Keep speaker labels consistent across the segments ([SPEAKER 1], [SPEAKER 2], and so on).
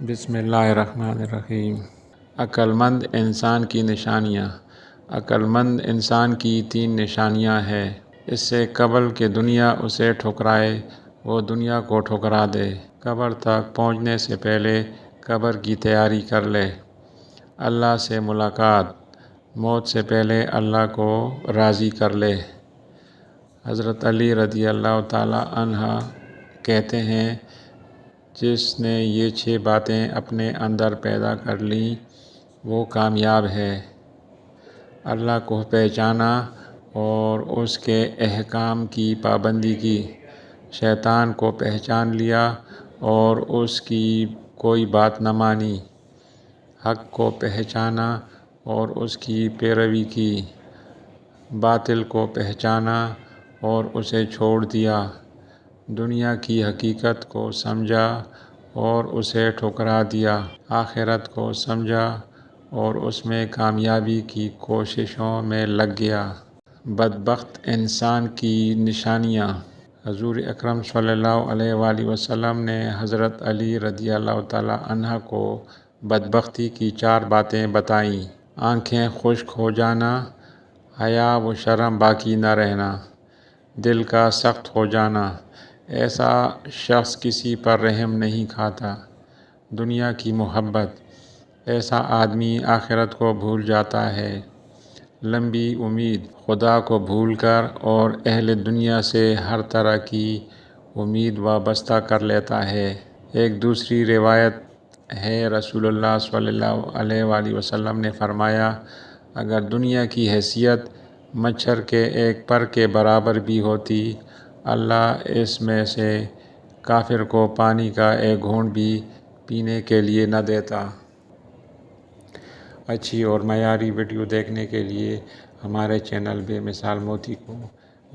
[SPEAKER 1] بسم اللہ الرحمن الرحیم۔ عقلمند انسان کی نشانیاں۔ عقلمند انسان کی 3 نشانیاں ہیں۔ اس سے قبل کہ دنیا اسے ٹھکرائے وہ دنیا کو ٹھکرا دے۔ قبر تک پہنچنے سے پہلے قبر کی تیاری کر لے۔ اللہ سے ملاقات۔ موت سے پہلے اللہ کو راضی کر لے۔ حضرت علی رضی اللہ تعالیٰ عنہ کہتے ہیں، جس نے یہ 6 باتیں اپنے اندر پیدا کر لیں وہ کامیاب ہے۔ اللہ کو پہچانا اور اس کے احکام کی پابندی کی، شیطان کو پہچان لیا اور اس کی کوئی بات نہ مانی، حق کو پہچانا اور اس کی پیروی کی، باطل کو پہچانا اور اسے چھوڑ دیا، دنیا کی حقیقت کو سمجھا اور اسے ٹھکرا دیا، آخرت کو سمجھا اور اس میں کامیابی کی کوششوں میں لگ گیا۔ بدبخت انسان کی نشانیاں۔ حضور اکرم صلی اللہ علیہ وآلہ وسلم نے حضرت علی رضی اللہ تعالیٰ عنہ کو بدبختی کی 4 باتیں بتائیں۔ آنکھیں خشک ہو جانا، حیا و شرم باقی نہ رہنا، دل کا سخت ہو جانا، ایسا شخص کسی پر رحم نہیں کھاتا، دنیا کی محبت، ایسا آدمی آخرت کو بھول جاتا ہے، لمبی امید، خدا کو بھول کر اور اہل دنیا سے ہر طرح کی امید وابستہ کر لیتا ہے۔ ایک دوسری روایت ہے، رسول اللہ صلی اللہ علیہ وآلہ وسلم نے فرمایا، اگر دنیا کی حیثیت مچھر کے ایک پر کے برابر بھی ہوتی، اللہ اس میں سے کافر کو پانی کا ایک گھونٹ بھی پینے کے لیے نہ دیتا۔ اچھی اور معیاری ویڈیو دیکھنے کے لیے ہمارے چینل بے مثال موتی کو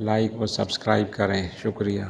[SPEAKER 1] لائک و سبسکرائب کریں۔ شکریہ۔